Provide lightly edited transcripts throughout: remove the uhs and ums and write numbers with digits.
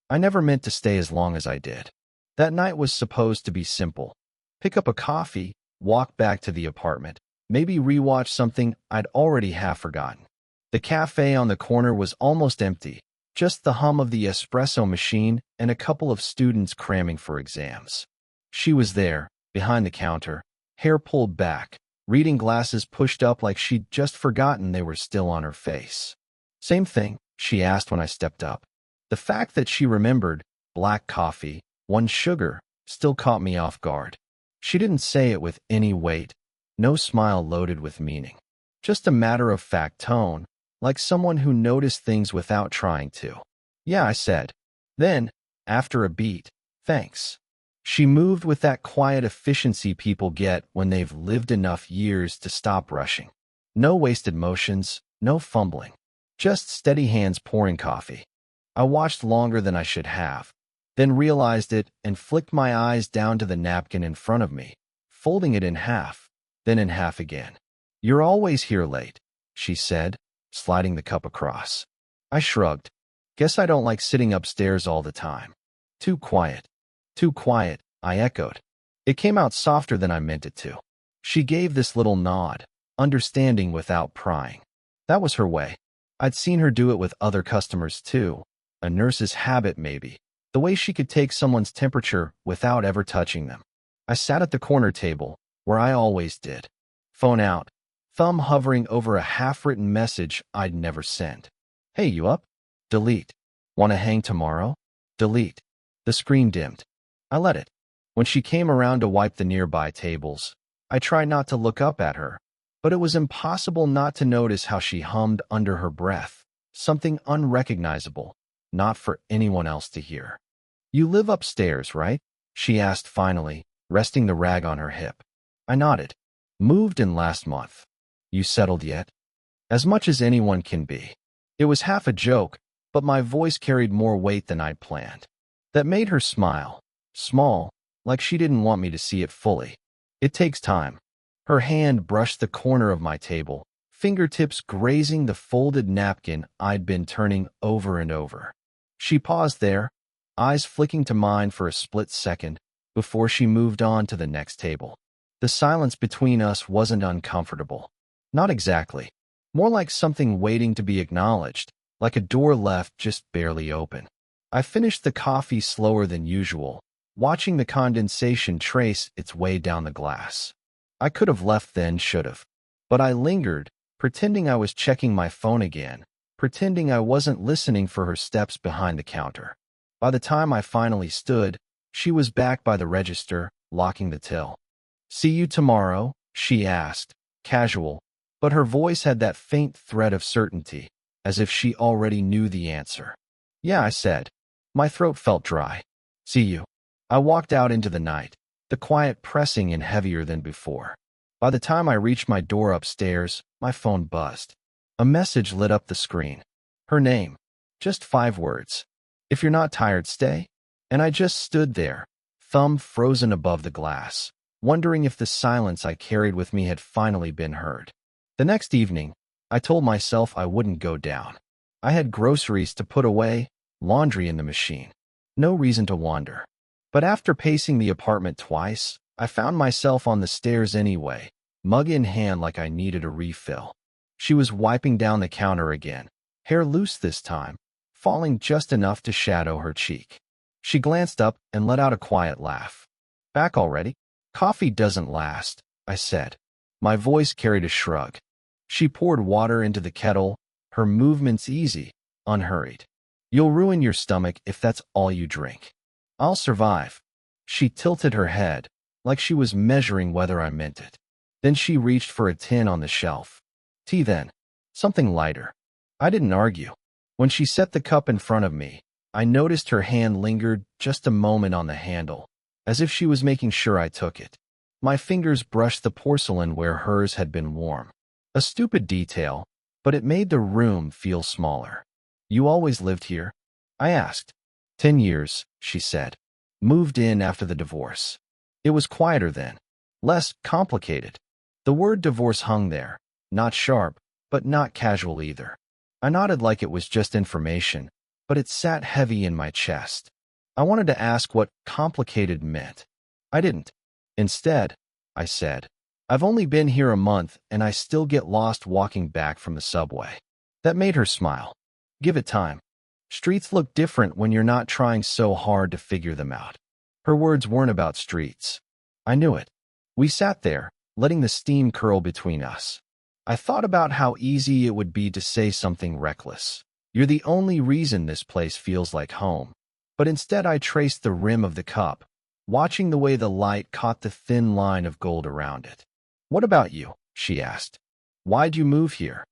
I never meant to stay as long as I did. That night was supposed to be simple. Pick up a coffee, walk back to the apartment, maybe rewatch something I'd already half forgotten. The cafe on the corner was almost empty, just the hum of the espresso machine and a couple of students cramming for exams. She was there, behind the counter, hair pulled back, reading glasses pushed up like she'd just forgotten they were still on her face. "Same thing?" she asked when I stepped up. The fact that she remembered, black coffee, 1 sugar, still caught me off guard. She didn't say it with any weight, no smile loaded with meaning. Just a matter-of-fact tone, like someone who noticed things without trying to. "Yeah," I said. Then, after a beat, "Thanks." She moved with that quiet efficiency people get when they've lived enough years to stop rushing. No wasted motions, no fumbling. Just steady hands pouring coffee. I watched longer than I should have, then realized it and flicked my eyes down to the napkin in front of me, folding it in half, then in half again. "You're always here late," she said, sliding the cup across. I shrugged. "Guess I don't like sitting upstairs all the time." "Too quiet." "Too quiet," I echoed. It came out softer than I meant it to. She gave this little nod, understanding without prying. That was her way. I'd seen her do it with other customers too. A nurse's habit, maybe. The way she could take someone's temperature without ever touching them. I sat at the corner table, where I always did. Phone out, thumb hovering over a half-written message I'd never sent. "Hey, you up?" Delete. "Want to hang tomorrow?" Delete. The screen dimmed. I let it. When she came around to wipe the nearby tables, I tried not to look up at her, but it was impossible not to notice how she hummed under her breath, something unrecognizable, not for anyone else to hear. "You live upstairs, right?" she asked finally, resting the rag on her hip. I nodded. "Moved in last month." "You settled yet?" "As much as anyone can be." It was half a joke, but my voice carried more weight than I'd planned. That made her smile, small, like she didn't want me to see it fully. "It takes time." Her hand brushed the corner of my table, fingertips grazing the folded napkin I'd been turning over and over. She paused there, eyes flicking to mine for a split second, before she moved on to the next table. The silence between us wasn't uncomfortable. Not exactly. More like something waiting to be acknowledged, like a door left just barely open. I finished the coffee slower than usual, watching the condensation trace its way down the glass. I could have left then, should have. But I lingered, pretending I was checking my phone again, pretending I wasn't listening for her steps behind the counter. By the time I finally stood, she was back by the register, locking the till. "See you tomorrow?" she asked, casual, but her voice had that faint thread of certainty, as if she already knew the answer. "Yeah," I said. My throat felt dry. "See you." I walked out into the night, the quiet pressing in heavier than before. By the time I reached my door upstairs, my phone buzzed. A message lit up the screen. Her name. Just 5 words. "If you're not tired, stay." And I just stood there, thumb frozen above the glass, wondering if the silence I carried with me had finally been heard. The next evening, I told myself I wouldn't go down. I had groceries to put away, laundry in the machine. No reason to wander. But after pacing the apartment twice, I found myself on the stairs anyway, mug in hand like I needed a refill. She was wiping down the counter again, hair loose this time, falling just enough to shadow her cheek. She glanced up and let out a quiet laugh. "Back already?" "Coffee doesn't last," I said. My voice carried a shrug. She poured water into the kettle, her movements easy, unhurried. "You'll ruin your stomach if that's all you drink." "I'll survive." She tilted her head, like she was measuring whether I meant it. Then she reached for a tin on the shelf. "Tea then. Something lighter." I didn't argue. When she set the cup in front of me, I noticed her hand lingered just a moment on the handle, as if she was making sure I took it. My fingers brushed the porcelain where hers had been warm. A stupid detail, but it made the room feel smaller. "You always lived here?" I asked. 10 years, she said. "Moved in after the divorce." It was quieter then, less complicated. The word divorce hung there, not sharp, but not casual either. I nodded like it was just information, but it sat heavy in my chest. I wanted to ask what complicated meant. I didn't. Instead, I said, I've only been here a month and I still get lost walking back from the subway. That made her smile. Give it time. Streets look different when you're not trying so hard to figure them out. Her words weren't about streets. I knew it. We sat there, letting the steam curl between us. I thought about how easy it would be to say something reckless. You're the only reason this place feels like home. But instead I traced the rim of the cup, watching the way the light caught the thin line of gold around it. What about you? She asked. Why'd you move here?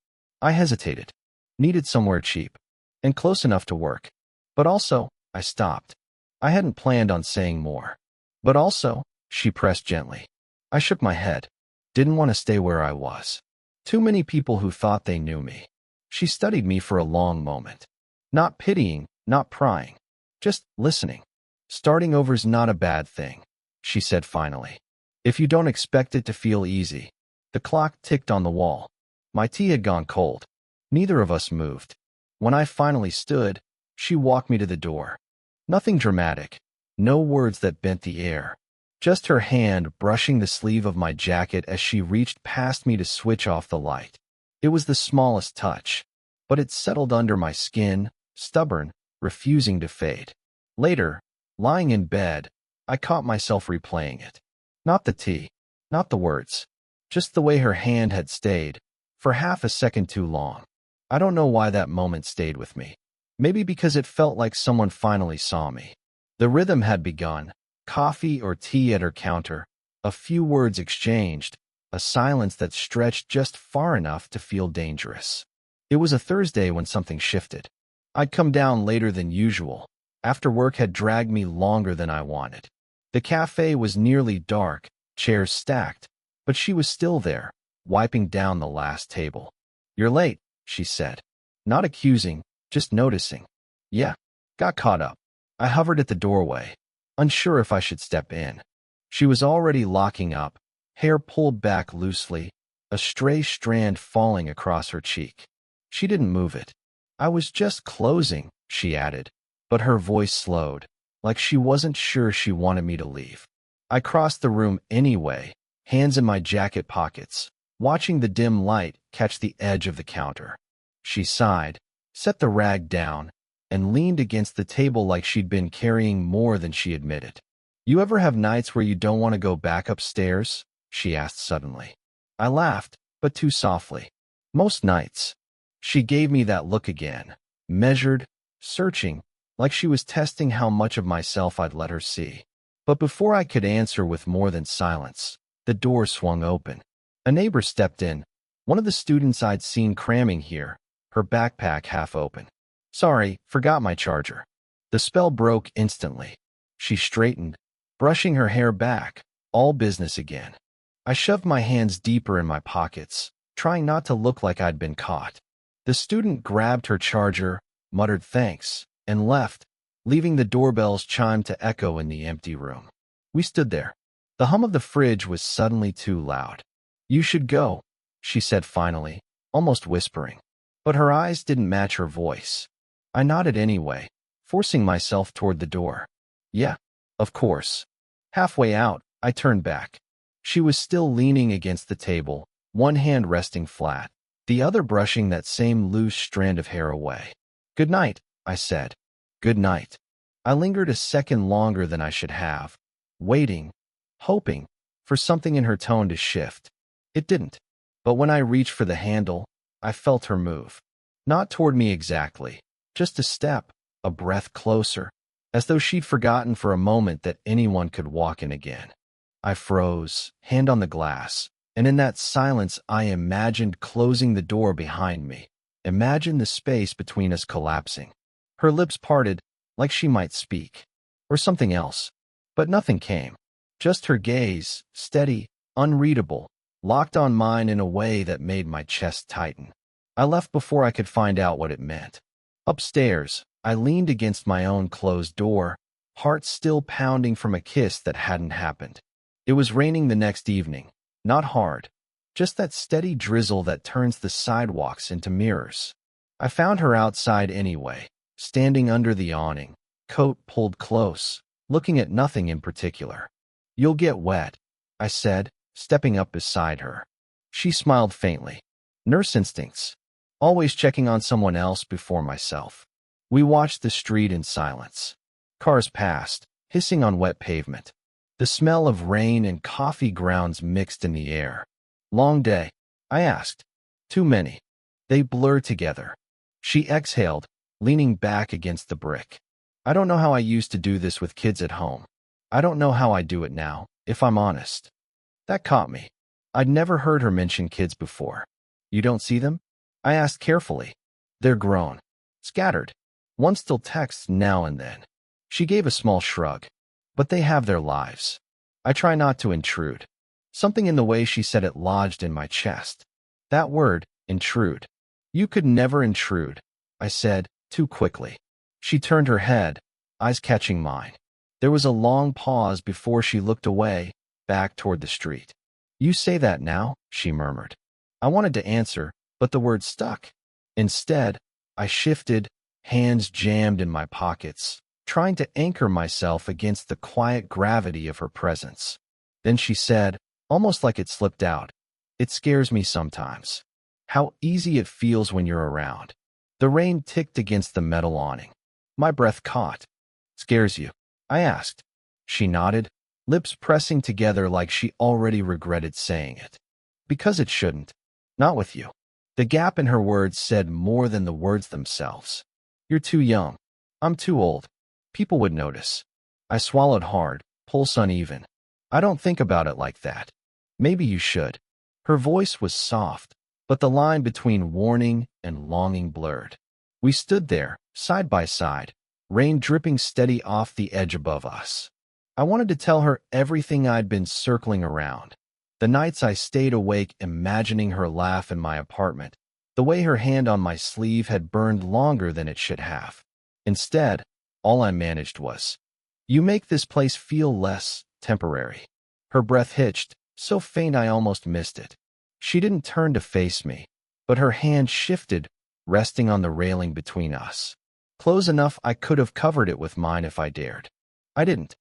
I hesitated. Needed somewhere cheap and close enough to work. But also, I stopped. I hadn't planned on saying more. But also, she pressed gently. I shook my head. Didn't want to stay where I was. Too many people who thought they knew me. She studied me for a long moment. Not pitying, not prying. Just listening. Starting over's not a bad thing, she said finally. If you don't expect it to feel easy. The clock ticked on the wall. My tea had gone cold. Neither of us moved. When I finally stood, she walked me to the door. Nothing dramatic. No words that bent the air. Just her hand brushing the sleeve of my jacket as she reached past me to switch off the light. It was the smallest touch, but it settled under my skin, stubborn, refusing to fade. Later, lying in bed, I caught myself replaying it. Not the tea, not the words, just the way her hand had stayed, for half a second too long. I don't know why that moment stayed with me. Maybe because it felt like someone finally saw me. The rhythm had begun, coffee or tea at her counter, a few words exchanged, a silence that stretched just far enough to feel dangerous. It was a Thursday when something shifted. I'd come down later than usual. After work had dragged me longer than I wanted. The cafe was nearly dark, chairs stacked, but she was still there, wiping down the last table. You're late, she said. Not accusing, just noticing. Yeah, got caught up. I hovered at the doorway, unsure if I should step in. She was already locking up, hair pulled back loosely, a stray strand falling across her cheek. She didn't move it. I was just closing, she added, but her voice slowed, like she wasn't sure she wanted me to leave. I crossed the room anyway, hands in my jacket pockets, watching the dim light catch the edge of the counter. She sighed, set the rag down, and leaned against the table like she'd been carrying more than she admitted. You ever have nights where you don't want to go back upstairs? She asked suddenly. I laughed, but too softly. Most nights. She gave me that look again, measured, searching, like she was testing how much of myself I'd let her see. But before I could answer with more than silence, the door swung open. A neighbor stepped in, one of the students I'd seen cramming here, her backpack half open. Sorry, forgot my charger. The spell broke instantly. She straightened, brushing her hair back, all business again. I shoved my hands deeper in my pockets, trying not to look like I'd been caught. The student grabbed her charger, muttered thanks, and left, leaving the doorbell's chime to echo in the empty room. We stood there. The hum of the fridge was suddenly too loud. You should go, she said finally, almost whispering. But her eyes didn't match her voice. I nodded anyway, forcing myself toward the door. Yeah, of course. Halfway out, I turned back. She was still leaning against the table, one hand resting flat, the other brushing that same loose strand of hair away. Good night, I said. Good night. I lingered a second longer than I should have, waiting, hoping, for something in her tone to shift. It didn't. But when I reached for the handle, I felt her move. Not toward me exactly, just a step, a breath closer, as though she'd forgotten for a moment that anyone could walk in again. I froze, hand on the glass, and in that silence I imagined closing the door behind me, imagined the space between us collapsing. Her lips parted, like she might speak, or something else, but nothing came. Just her gaze, steady, unreadable, locked on mine in a way that made my chest tighten. I left before I could find out what it meant. Upstairs, I leaned against my own closed door, heart still pounding from a kiss that hadn't happened. It was raining the next evening, not hard, just that steady drizzle that turns the sidewalks into mirrors. I found her outside anyway, standing under the awning, coat pulled close, looking at nothing in particular. "You'll get wet," I said, stepping up beside her. She smiled faintly. Nurse instincts. Always checking on someone else before myself. We watched the street in silence. Cars passed, hissing on wet pavement. The smell of rain and coffee grounds mixed in the air. "Long day?" I asked. "Too many." They blurred together. She exhaled, leaning back against the brick. "I don't know how I used to do this with kids at home. I don't know how I do it now, if I'm honest." That caught me. I'd never heard her mention kids before. "You don't see them?" I asked carefully. "They're grown. Scattered. One still texts now and then." She gave a small shrug. "But they have their lives." I try not to intrude. Something in the way she said it lodged in my chest. That word, intrude. "You could never intrude," I said, too quickly. She turned her head, eyes catching mine. There was a long pause before she looked away, back toward the street. "You say that now," she murmured. I wanted to answer, but the word stuck. Instead, I shifted, hands jammed in my pockets, trying to anchor myself against the quiet gravity of her presence. Then she said, almost like it slipped out, "It scares me sometimes. How easy it feels when you're around." The rain ticked against the metal awning. My breath caught. "Scares you?" I asked. She nodded, lips pressing together like she already regretted saying it. "Because it shouldn't. Not with you." The gap in her words said more than the words themselves. "You're too young. I'm too old. People would notice." I swallowed hard, pulse uneven. "I don't think about it like that." "Maybe you should." Her voice was soft, but the line between warning and longing blurred. We stood there, side by side, rain dripping steady off the edge above us. I wanted to tell her everything I'd been circling around. The nights I stayed awake imagining her laugh in my apartment, the way her hand on my sleeve had burned longer than it should have. Instead, all I managed was, "You make this place feel less temporary." Her breath hitched, so faint I almost missed it. She didn't turn to face me, but her hand shifted, resting on the railing between us. Close enough I could have covered it with mine if I dared. I didn't.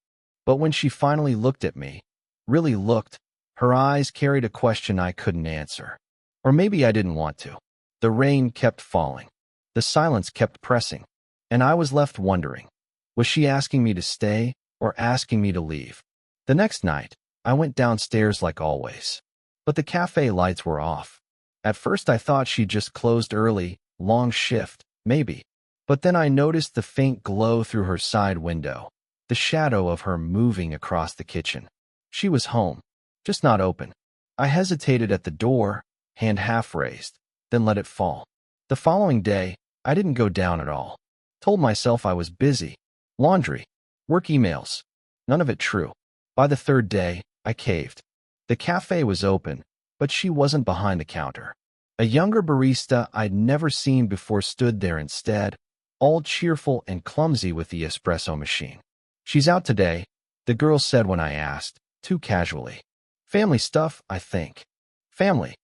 But when she finally looked at me, really looked, her eyes carried a question I couldn't answer. Or maybe I didn't want to. The rain kept falling. The silence kept pressing. And I was left wondering, was she asking me to stay or asking me to leave? The next night, I went downstairs like always. But the cafe lights were off. At first I thought she'd just closed early, long shift, maybe. But then I noticed the faint glow through her side window, the shadow of her moving across the kitchen. She was home, just not open. I hesitated at the door, hand half raised, then let it fall. The following day, I didn't go down at all. Told myself I was busy. Laundry, work emails. None of it true. By the third day, I caved. The cafe was open, but she wasn't behind the counter. A younger barista I'd never seen before stood there instead, all cheerful and clumsy with the espresso machine. "She's out today," the girl said when I asked, too casually. "Family stuff, I think." "Family?"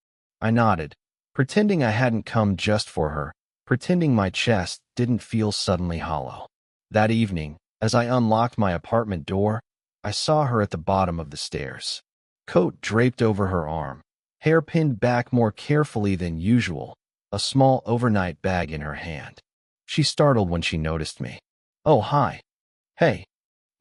I nodded, pretending I hadn't come just for her, pretending my chest didn't feel suddenly hollow. That evening, as I unlocked my apartment door, I saw her at the bottom of the stairs. Coat draped over her arm, hair pinned back more carefully than usual, a small overnight bag in her hand. She startled when she noticed me. "Oh, hi." "Hey."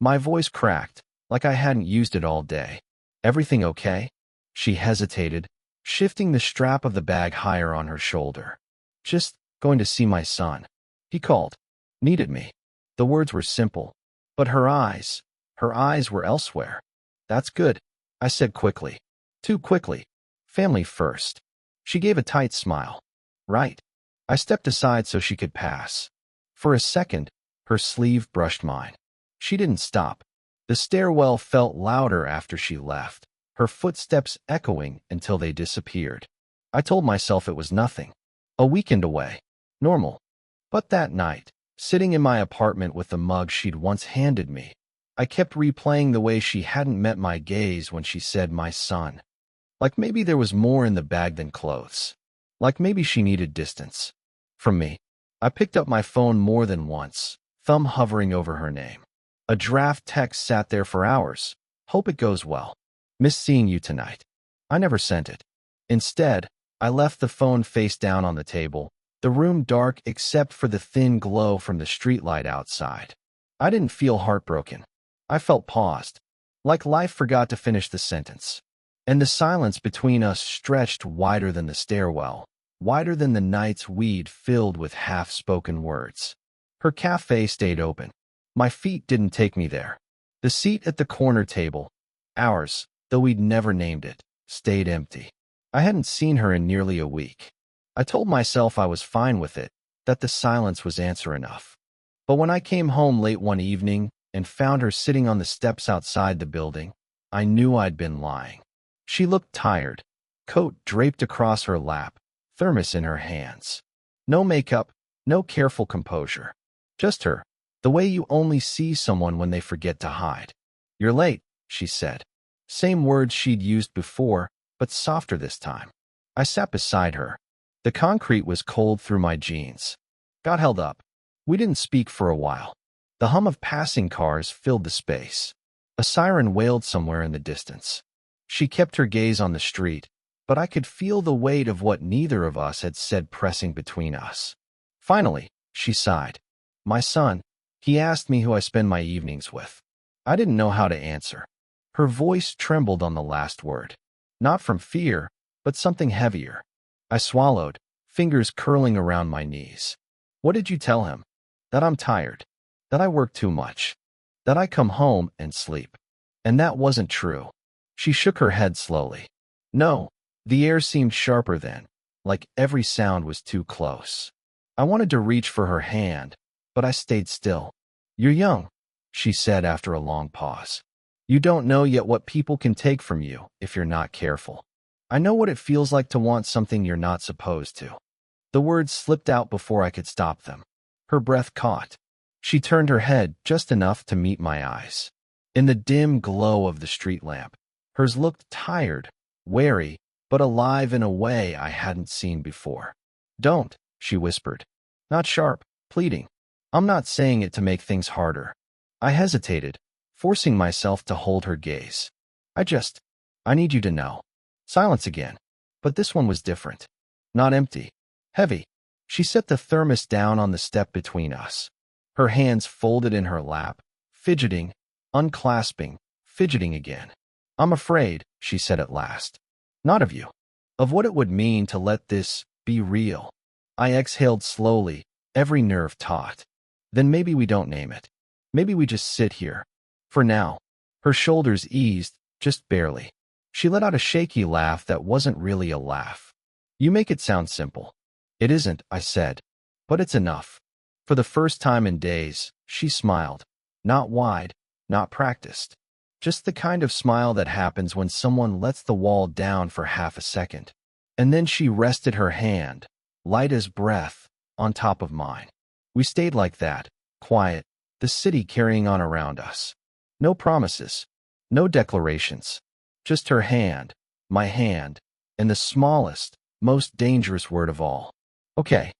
My voice cracked, like I hadn't used it all day. "Everything okay?" She hesitated, shifting the strap of the bag higher on her shoulder. "Just going to see my son. He called. Needed me." The words were simple, but her eyes were elsewhere. "That's good," I said quickly. Too quickly. "Family first." She gave a tight smile. "Right." I stepped aside so she could pass. For a second, her sleeve brushed mine. She didn't stop. The stairwell felt louder after she left, her footsteps echoing until they disappeared. I told myself it was nothing. A weekend away. Normal. But that night, sitting in my apartment with the mug she'd once handed me, I kept replaying the way she hadn't met my gaze when she said "my son." Like maybe there was more in the bag than clothes. Like maybe she needed distance. From me. I picked up my phone more than once, thumb hovering over her name. A draft text sat there for hours. Hope it goes well. Miss seeing you tonight. I never sent it. Instead, I left the phone face down on the table, the room dark except for the thin glow from the streetlight outside. I didn't feel heartbroken. I felt paused, like life forgot to finish the sentence. And the silence between us stretched wider than the stairwell, wider than the nights we'd filled with half-spoken words. Her cafe stayed open. My feet didn't take me there. The seat at the corner table, ours, though we'd never named it, stayed empty. I hadn't seen her in nearly a week. I told myself I was fine with it, that the silence was answer enough. But when I came home late one evening and found her sitting on the steps outside the building, I knew I'd been lying. She looked tired, coat draped across her lap, thermos in her hands. No makeup, no careful composure. Just her, the way you only see someone when they forget to hide. "You're late," she said. Same words she'd used before, but softer this time. I sat beside her. The concrete was cold through my jeans. Got held up. We didn't speak for a while. The hum of passing cars filled the space. A siren wailed somewhere in the distance. She kept her gaze on the street, but I could feel the weight of what neither of us had said pressing between us. Finally, she sighed. "My son, he asked me who I spend my evenings with." I didn't know how to answer. Her voice trembled on the last word. Not from fear, but something heavier. I swallowed, fingers curling around my knees. "What did you tell him?" "That I'm tired. That I work too much. That I come home and sleep." And that wasn't true. She shook her head slowly. "No." The air seemed sharper then, like every sound was too close. I wanted to reach for her hand, but I stayed still. "You're young," she said after a long pause. "You don't know yet what people can take from you if you're not careful. I know what it feels like to want something you're not supposed to." The words slipped out before I could stop them. Her breath caught. She turned her head just enough to meet my eyes. In the dim glow of the street lamp, hers looked tired, wary, but alive in a way I hadn't seen before. "Don't," she whispered. Not sharp, pleading. I'm not saying it to make things harder. I hesitated, forcing myself to hold her gaze. I need you to know." Silence again. But this one was different. Not empty. Heavy. She set the thermos down on the step between us. Her hands folded in her lap, fidgeting, unclasping, fidgeting again. "I'm afraid," she said at last. "Not of you. Of what it would mean to let this be real." I exhaled slowly, every nerve taut. "Then maybe we don't name it. Maybe we just sit here. For now." Her shoulders eased, just barely. She let out a shaky laugh that wasn't really a laugh. "You make it sound simple." "It isn't," I said. "But it's enough." For the first time in days, she smiled. Not wide, not practiced. Just the kind of smile that happens when someone lets the wall down for half a second. And then she rested her hand, light as breath, on top of mine. We stayed like that, quiet, the city carrying on around us. No promises, no declarations. Just her hand, my hand, and the smallest, most dangerous word of all. Okay.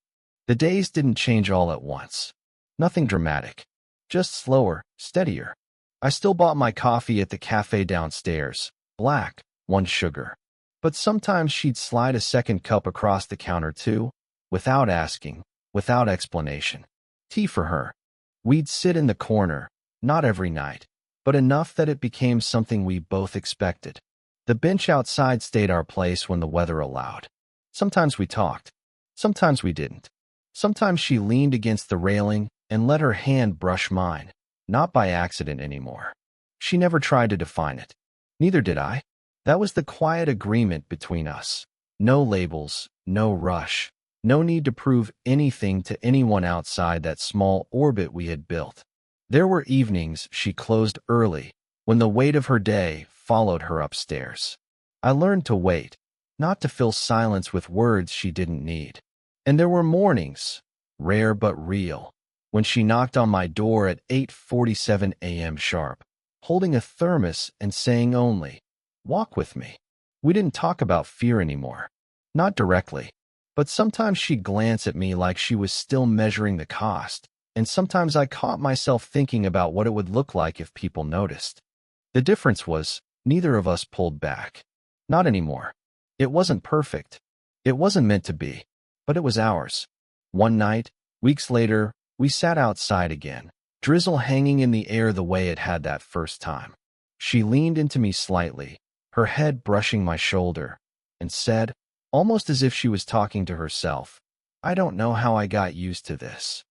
The days didn't change all at once. Nothing dramatic. Just slower, steadier. I still bought my coffee at the cafe downstairs, black, 1 sugar. But sometimes she'd slide a second cup across the counter too, without asking, without explanation. Tea for her. We'd sit in the corner, not every night, but enough that it became something we both expected. The bench outside stayed our place when the weather allowed. Sometimes we talked. Sometimes we didn't. Sometimes she leaned against the railing and let her hand brush mine, not by accident anymore. She never tried to define it. Neither did I. That was the quiet agreement between us. No labels, no rush, no need to prove anything to anyone outside that small orbit we had built. There were evenings she closed early, when the weight of her day followed her upstairs. I learned to wait, not to fill silence with words she didn't need. And there were mornings, rare but real, when she knocked on my door at 8:47 a.m. sharp, holding a thermos and saying only, "Walk with me." We didn't talk about fear anymore. Not directly, But sometimes she'd glance at me like she was still measuring the cost, and sometimes I caught myself thinking about what it would look like if people noticed. The difference was, neither of us pulled back. Not anymore. It wasn't perfect. It wasn't meant to be, but it was ours. One night, weeks later, we sat outside again, drizzle hanging in the air the way it had that first time. She leaned into me slightly, her head brushing my shoulder, and said, almost as if she was talking to herself, "I don't know how I got used to this."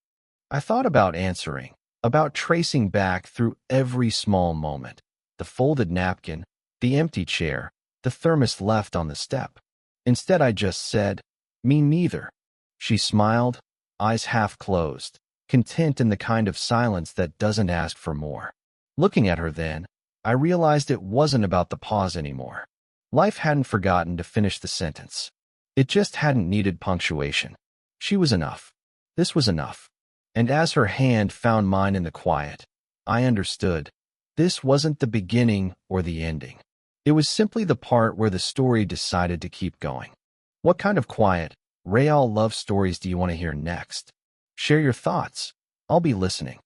I thought about answering, about tracing back through every small moment, the folded napkin, the empty chair, the thermos left on the step. Instead, I just said, "Me neither." She smiled, eyes half closed, content in the kind of silence that doesn't ask for more. Looking at her then, I realized it wasn't about the pause anymore. Life hadn't forgotten to finish the sentence. It just hadn't needed punctuation. She was enough. This was enough. And as her hand found mine in the quiet, I understood. This wasn't the beginning or the ending. It was simply the part where the story decided to keep going. What kind of quiet, real love stories do you want to hear next? Share your thoughts. I'll be listening.